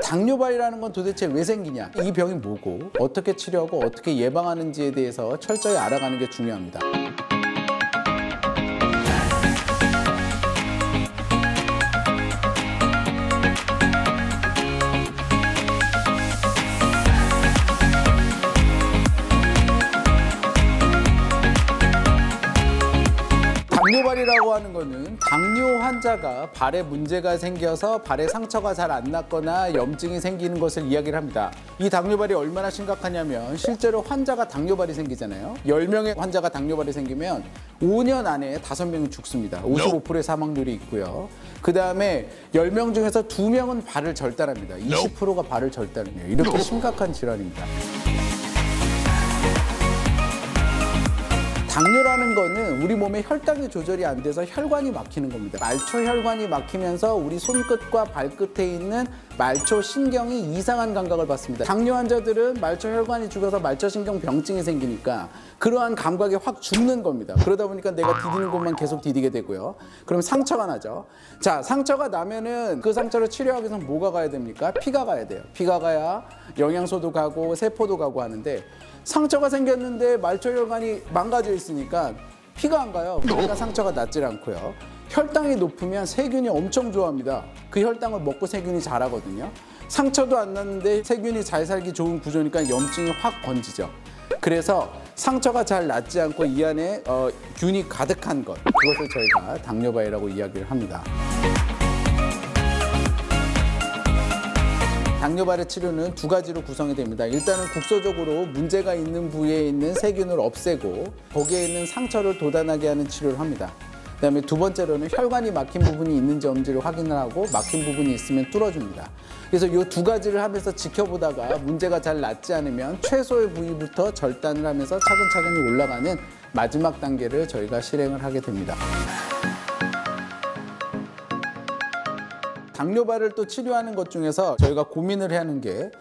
당뇨발이라는 건 도대체 왜 생기냐? 이 병이 뭐고 어떻게 치료하고 어떻게 예방하는지에 대해서 철저히 알아가는 게 중요합니다. 당뇨발이라고 하는 거는 당뇨 환자가 발에 문제가 생겨서 발에 상처가 잘 안 났거나 염증이 생기는 것을 이야기를 합니다. 이 당뇨발이 얼마나 심각하냐면 실제로 환자가 당뇨발이 생기잖아요. 10명의 환자가 당뇨발이 생기면 5년 안에 5명이 죽습니다. 55%의 사망률이 있고요. 그 다음에 10명 중에서 2명은 발을 절단합니다. 20%가 발을 절단해요. 이렇게 심각한 질환입니다. 당뇨라는 거는 우리 몸에 혈당이 조절이 안 돼서 혈관이 막히는 겁니다. 말초혈관이 막히면서 우리 손끝과 발끝에 있는 말초신경이 이상한 감각을 받습니다. 당뇨 환자들은 말초혈관이 죽어서 말초신경병증이 생기니까 그러한 감각이 확 죽는 겁니다. 그러다 보니까 내가 디디는 곳만 계속 디디게 되고요. 그럼 상처가 나죠. 자, 상처가 나면은 그 상처를 치료하기 위해서 뭐가 가야 됩니까? 피가 가야 돼요. 피가 가야 영양소도 가고 세포도 가고 하는데 상처가 생겼는데 말초혈관이 망가져 있으니까 피가 안 가요. 그러니까 상처가 낫질 않고요. 혈당이 높으면 세균이 엄청 좋아합니다. 그 혈당을 먹고 세균이 자라거든요. 상처도 안 났는데 세균이 잘 살기 좋은 구조니까 염증이 확 번지죠. 그래서 상처가 잘 낫지 않고 이 안에 균이 가득한 것, 그것을 저희가 당뇨발이라고 이야기를 합니다. 당뇨발의 치료는 두 가지로 구성이 됩니다. 일단은 국소적으로 문제가 있는 부위에 있는 세균을 없애고 거기에 있는 상처를 돋아나게 하는 치료를 합니다. 그다음에 두 번째로는 혈관이 막힌 부분이 있는지 없는지를 확인을 하고 막힌 부분이 있으면 뚫어줍니다. 그래서 이 두 가지를 하면서 지켜보다가 문제가 잘 낫지 않으면 최소의 부위부터 절단을 하면서 차근차근히 올라가는 마지막 단계를 저희가 실행을 하게 됩니다. 당뇨발을 또 치료하는 것 중에서 저희가 고민을 해야 하는 게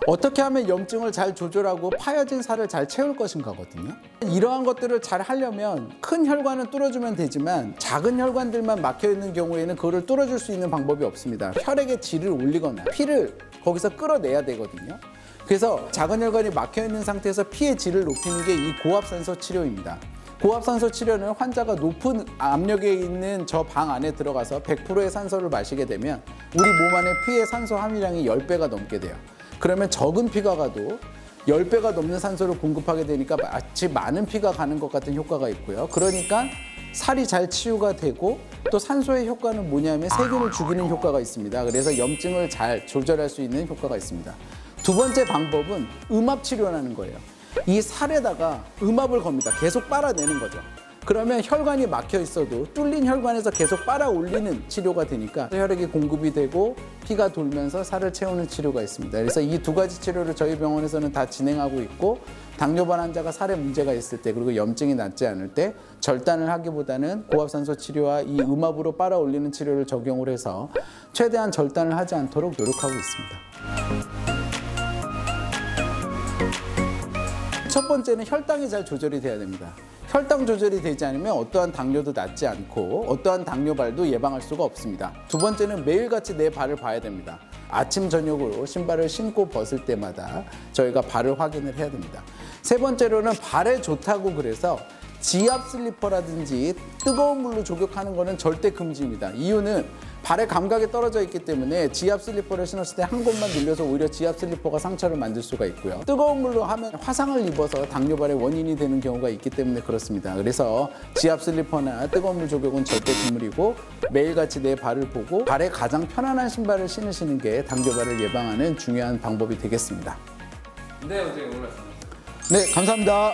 어떻게 하면 염증을 잘 조절하고 파여진 살을 잘 채울 것인가거든요. 이러한 것들을 잘 하려면 큰 혈관은 뚫어주면 되지만 작은 혈관들만 막혀있는 경우에는 그거를 뚫어줄 수 있는 방법이 없습니다. 혈액의 질을 올리거나 피를 거기서 끌어내야 되거든요. 그래서 작은 혈관이 막혀있는 상태에서 피의 질을 높이는 게 이 고압산소 치료입니다. 고압산소 치료는 환자가 높은 압력에 있는 저 방 안에 들어가서 100%의 산소를 마시게 되면 우리 몸 안에 피의 산소 함유량이 10배가 넘게 돼요. 그러면 적은 피가 가도 10배가 넘는 산소를 공급하게 되니까 마치 많은 피가 가는 것 같은 효과가 있고요. 그러니까 살이 잘 치유가 되고 또 산소의 효과는 뭐냐면 세균을 죽이는 효과가 있습니다. 그래서 염증을 잘 조절할 수 있는 효과가 있습니다. 두 번째 방법은 음압 치료라는 거예요. 이 살에다가 음압을 겁니다. 계속 빨아내는 거죠. 그러면 혈관이 막혀 있어도 뚫린 혈관에서 계속 빨아 올리는 치료가 되니까 혈액이 공급이 되고 피가 돌면서 살을 채우는 치료가 있습니다. 그래서 이 두 가지 치료를 저희 병원에서는 다 진행하고 있고 당뇨발 환자가 살에 문제가 있을 때 그리고 염증이 낫지 않을 때 절단을 하기보다는 고압산소 치료와 이 음압으로 빨아 올리는 치료를 적용을 해서 최대한 절단을 하지 않도록 노력하고 있습니다. 첫 번째는 혈당이 잘 조절이 돼야 됩니다. 혈당 조절이 되지 않으면 어떠한 당뇨도 낫지 않고 어떠한 당뇨발도 예방할 수가 없습니다. 두 번째는 매일같이 내 발을 봐야 됩니다. 아침 저녁으로 신발을 신고 벗을 때마다 저희가 발을 확인을 해야 됩니다. 세 번째로는 발에 좋다고 그래서 지압 슬리퍼라든지 뜨거운 물로 조격하는 것은 절대 금지입니다. 이유는 발의 감각이 떨어져 있기 때문에 지압 슬리퍼를 신었을 때 한 곳만 눌려서 오히려 지압 슬리퍼가 상처를 만들 수가 있고요. 뜨거운 물로 하면 화상을 입어서 당뇨발의 원인이 되는 경우가 있기 때문에 그렇습니다. 그래서 지압 슬리퍼나 뜨거운 물 조격은 절대 금물이고 매일같이 내 발을 보고 발에 가장 편안한 신발을 신으시는 게 당뇨발을 예방하는 중요한 방법이 되겠습니다. 네, 선생님 오늘 네, 감사합니다.